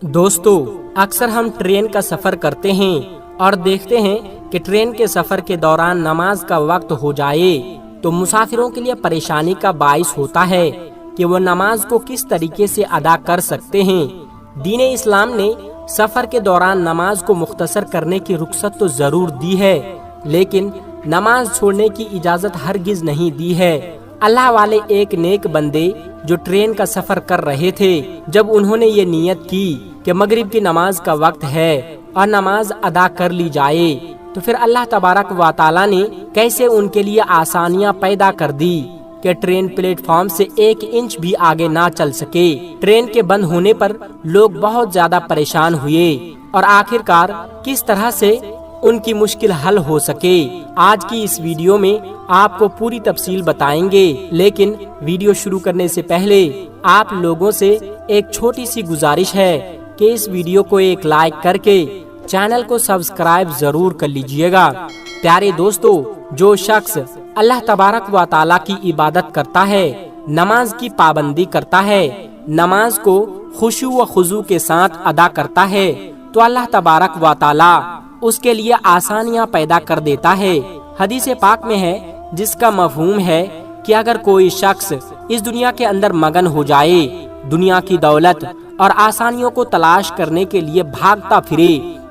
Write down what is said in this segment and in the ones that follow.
दोस्तों, अक्सर हम ट्रेन का सफर करते हैं और देखते हैं कि ट्रेन के सफर के दौरान नमाज का वक्त हो जाए तो मुसाफिरों के लिए परेशानी का बाइस होता है कि वो नमाज को किस तरीके से अदा कर सकते हैं। दीन इस्लाम ने सफर के दौरान नमाज को मुख्तसर करने की रुख्सत तो जरूर दी है, लेकिन नमाज छोड़ने की इजाजत हरगिज नहीं दी है। अल्लाह वाले एक नेक बंदे जो ट्रेन का सफर कर रहे थे, जब उन्होंने ये नियत की कि मगरिब की नमाज का वक्त है और नमाज अदा कर ली जाए, तो फिर अल्लाह तबारक व तआला ने कैसे उनके लिए आसानियां पैदा कर दी कि ट्रेन प्लेटफॉर्म से 1 इंच भी आगे ना चल सके। ट्रेन के बंद होने पर लोग बहुत ज्यादा परेशान हुए और आखिरकार किस तरह से उनकी मुश्किल हल हो सके, आज की इस वीडियो में आपको पूरी तफसील बताएंगे। लेकिन वीडियो शुरू करने से पहले आप लोगों से एक छोटी सी गुजारिश है कि इस वीडियो को एक लाइक करके चैनल को सब्सक्राइब जरूर कर लीजिएगा। प्यारे दोस्तों, जो शख्स अल्लाह तबारक व तआला की इबादत करता है, नमाज की पाबंदी करता है, नमाज को खुशू व खुजू के साथ अदा करता है, तो अल्लाह तबारक व तआला उसके लिए आसानियां पैदा कर देता है। हदीस पाक में है, जिसका मफहूम है कि अगर कोई शख्स इस दुनिया के अंदर मगन हो जाए, दुनिया की दौलत और आसानियों को तलाश करने के लिए भागता फिरे,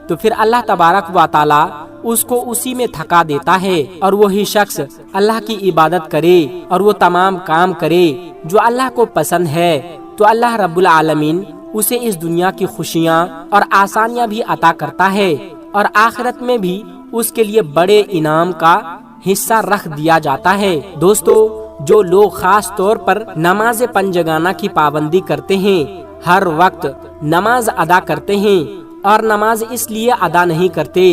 तो फिर अल्लाह तबारक व तआला उसको उसी में थका देता है और वही शख्स अल्लाह की इबादत करे और वो तमाम काम करे जो अल्लाह को पसंद है, तो अल्लाह रब्बुल आलमीन उसे इस दुनिया की खुशियाँ और आसानियाँ भी अता करता है और आखिरत में भी उसके लिए बड़े इनाम का हिस्सा रख दिया जाता है। दोस्तों, जो लोग खास तौर पर नमाज पंजगाना की पाबंदी करते हैं, हर वक्त नमाज अदा करते हैं और नमाज इसलिए अदा नहीं करते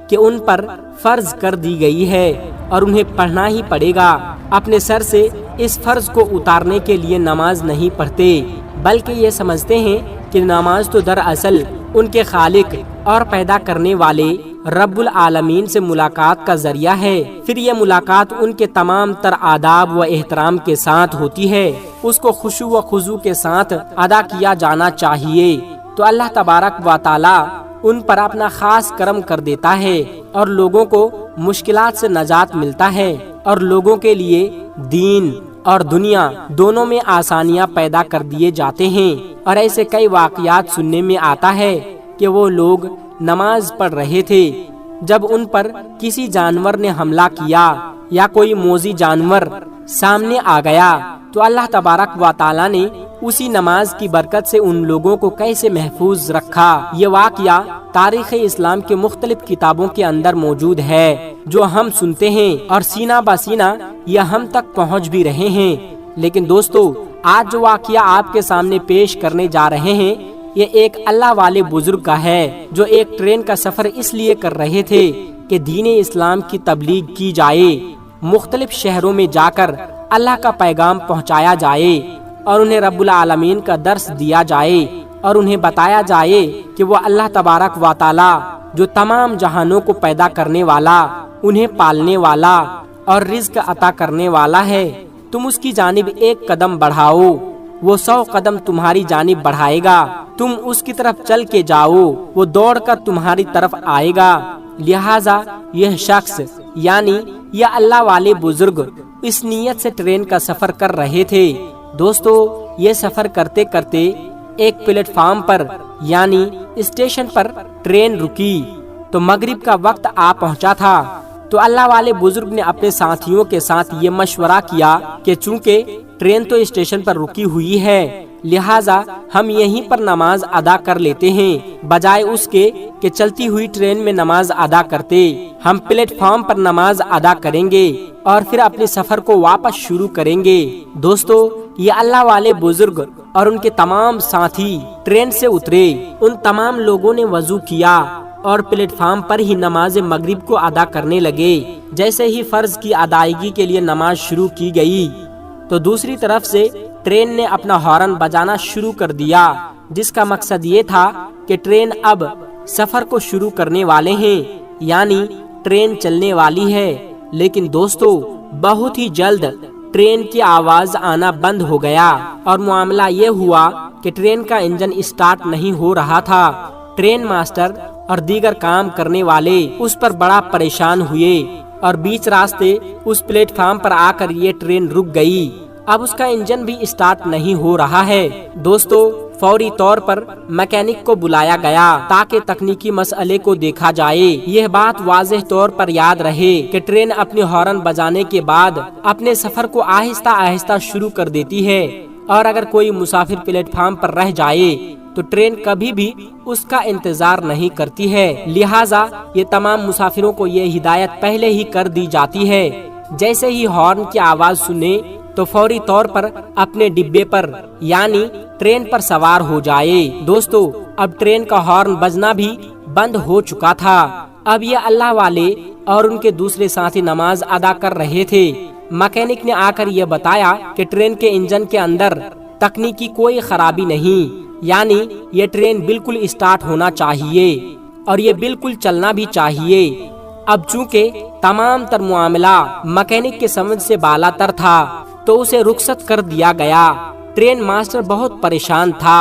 कि उन पर फर्ज कर दी गई है और उन्हें पढ़ना ही पड़ेगा, अपने सर से इस फर्ज को उतारने के लिए नमाज नहीं पढ़ते, बल्कि ये समझते हैं कि नमाज तो दरअसल उनके खालिक और पैदा करने वाले रब्बुल आलमीन से मुलाकात का जरिया है। फिर ये मुलाकात उनके तमाम तर आदाब व एहतराम के साथ होती है, उसको खुशू व खुजू के साथ अदा किया जाना चाहिए। तो अल्लाह तबारक व तआला उन पर अपना खास करम कर देता है और लोगों को मुश्किलात से नजात मिलता है और लोगों के लिए दीन और दुनिया दोनों में आसानियां पैदा कर दिए जाते हैं। और ऐसे कई वाकयात सुनने में आता है कि वो लोग नमाज पढ़ रहे थे, जब उन पर किसी जानवर ने हमला किया या कोई मोजी जानवर सामने आ गया, तो अल्लाह तबारक व तआला ने उसी नमाज की बरकत से उन लोगों को कैसे महफूज रखा। ये वाकया तारीख़ इस्लाम के मुख्तलिफ किताबों के अंदर मौजूद है, जो हम सुनते हैं और सीना बसीना ये हम तक पहुंच भी रहे हैं। लेकिन दोस्तों, आज जो वाकया आपके सामने पेश करने जा रहे हैं, ये एक अल्लाह वाले बुजुर्ग का है, जो एक ट्रेन का सफर इसलिए कर रहे थे कि दीन इस्लाम की तबलीग की जाए, मुख्तलिफ शहरों में जाकर अल्लाह का पैगाम पहुंचाया जाए और उन्हें रब्बुल आलमीन का दर्स दिया जाए और उन्हें बताया जाए कि वो अल्लाह तबारक व तआला जो तमाम जहानों को पैदा करने वाला, उन्हें पालने वाला और रिज़्क अता करने वाला है। तुम उसकी जानिब एक कदम बढ़ाओ, वो 100 कदम तुम्हारी जानिब बढ़ाएगा। तुम उसकी तरफ चल के जाओ, वो दौड़कर तुम्हारी तरफ आएगा। लिहाजा यह शख्स यानी यह अल्लाह वाले बुजुर्ग इस नीयत से ट्रेन का सफर कर रहे थे। दोस्तों, ये सफर करते करते एक प्लेटफॉर्म पर यानी स्टेशन पर ट्रेन रुकी तो मगरिब का वक्त आ पहुंचा था। तो अल्लाह वाले बुजुर्ग ने अपने साथियों के साथ ये मशवरा किया कि चूंकि ट्रेन तो स्टेशन पर रुकी हुई है, लिहाजा हम यहीं पर नमाज अदा कर लेते हैं, बजाय उसके कि चलती हुई ट्रेन में नमाज अदा करते। हम प्लेटफॉर्म पर नमाज अदा करेंगे और फिर अपने सफर को वापस शुरू करेंगे। दोस्तों, ये अल्लाह वाले बुजुर्ग और उनके तमाम साथी ट्रेन से उतरे। उन तमाम लोगों ने वजू किया और प्लेटफॉर्म पर ही नमाज मगरिब को अदा करने लगे। जैसे ही फर्ज की अदायगी के लिए नमाज शुरू की गई, तो दूसरी तरफ से ट्रेन ने अपना हॉर्न बजाना शुरू कर दिया, जिसका मकसद ये था कि ट्रेन अब सफर को शुरू करने वाले हैं, यानी ट्रेन चलने वाली है। लेकिन दोस्तों, बहुत ही जल्द ट्रेन की आवाज आना बंद हो गया और मामला ये हुआ कि ट्रेन का इंजन स्टार्ट नहीं हो रहा था। ट्रेन मास्टर और दीगर काम करने वाले उस पर बड़ा परेशान हुए और बीच रास्ते उस प्लेटफार्म पर आकर ये ट्रेन रुक गई। अब उसका इंजन भी स्टार्ट नहीं हो रहा है। दोस्तों, फौरी तौर पर मैकेनिक को बुलाया गया ताकि तकनीकी मसले को देखा जाए। यह बात वाज़ेह तौर पर याद रहे कि ट्रेन अपनी हॉर्न बजाने के बाद अपने सफर को आहिस्ता आहिस्ता शुरू कर देती है और अगर कोई मुसाफिर प्लेटफार्म पर रह जाए तो ट्रेन कभी भी उसका इंतजार नहीं करती है। लिहाजा ये तमाम मुसाफिरों को ये हिदायत पहले ही कर दी जाती है, जैसे ही हॉर्न की आवाज सुने तो फौरी तौर पर अपने डिब्बे पर यानी ट्रेन पर सवार हो जाए। दोस्तों, अब ट्रेन का हॉर्न बजना भी बंद हो चुका था। अब ये अल्लाह वाले और उनके दूसरे साथी नमाज अदा कर रहे थे। मैकेनिक ने आकर ये बताया कि ट्रेन के इंजन के अंदर तकनीकी कोई खराबी नहीं, यानी ये ट्रेन बिल्कुल स्टार्ट होना चाहिए और ये बिल्कुल चलना भी चाहिए। अब चूंकि तमाम तर मामला मैकेनिक के समझ से बालातर था तो उसे रुखसत कर दिया गया। ट्रेन मास्टर बहुत परेशान था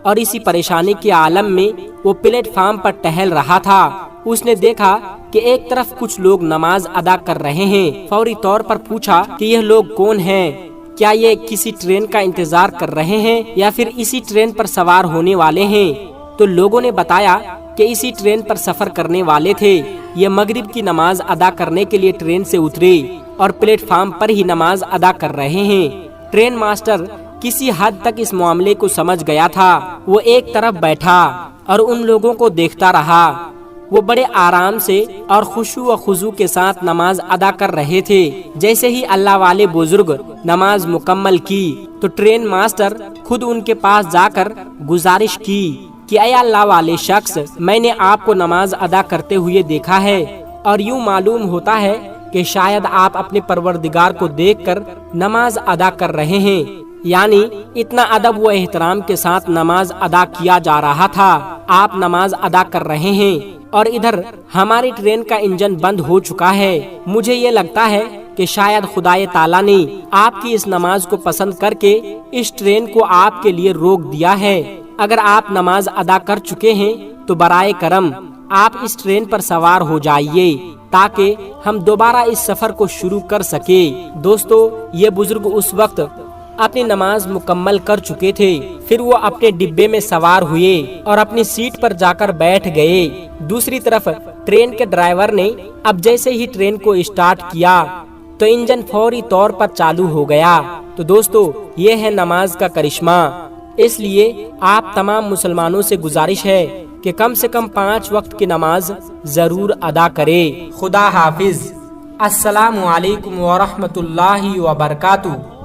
और इसी परेशानी के आलम में वो प्लेटफार्म पर टहल रहा था। उसने देखा कि एक तरफ कुछ लोग नमाज अदा कर रहे हैं। फौरी तौर पर पूछा कि यह लोग कौन हैं? क्या ये किसी ट्रेन का इंतजार कर रहे हैं या फिर इसी ट्रेन पर सवार होने वाले हैं? तो लोगों ने बताया कि इसी ट्रेन पर सफर करने वाले थे। ये मगरिब की नमाज अदा करने के लिए ट्रेन से उतरे और प्लेटफार्म पर ही नमाज अदा कर रहे हैं। ट्रेन मास्टर किसी हद तक इस मामले को समझ गया था। वो एक तरफ बैठा और उन लोगों को देखता रहा। वो बड़े आराम से और खुशू व खुजू के साथ नमाज अदा कर रहे थे। जैसे ही अल्लाह वाले बुजुर्ग नमाज मुकम्मल की तो ट्रेन मास्टर खुद उनके पास जाकर गुजारिश की कि ऐ अल्लाह वाले शख्स, मैंने आपको नमाज अदा करते हुए देखा है और यूँ मालूम होता है कि शायद आप अपने परवरदिगार को देखकर नमाज अदा कर रहे हैं। यानी इतना अदब व एहतराम के साथ नमाज अदा किया जा रहा था। आप नमाज अदा कर रहे हैं और इधर हमारी ट्रेन का इंजन बंद हो चुका है। मुझे ये लगता है कि शायद खुदाए ताला ने आपकी इस नमाज को पसंद करके इस ट्रेन को आपके लिए रोक दिया है। अगर आप नमाज अदा कर चुके हैं तो बराए करम आप इस ट्रेन पर सवार हो जाइए ताकि हम दोबारा इस सफर को शुरू कर सके। दोस्तों, ये बुजुर्ग उस वक्त अपनी नमाज मुकम्मल कर चुके थे। फिर वो अपने डिब्बे में सवार हुए और अपनी सीट पर जाकर बैठ गए। दूसरी तरफ ट्रेन के ड्राइवर ने अब जैसे ही ट्रेन को स्टार्ट किया तो इंजन फौरी तौर पर चालू हो गया। तो दोस्तों, ये है नमाज का करिश्मा। इसलिए आप तमाम मुसलमानों से गुजारिश है कि कम से कम 5 वक्त की नमाज जरूर अदा करें। खुदा हाफिज। अस्सलामु अलैकुम व रहमतुल्लाहि व बरकातुहू।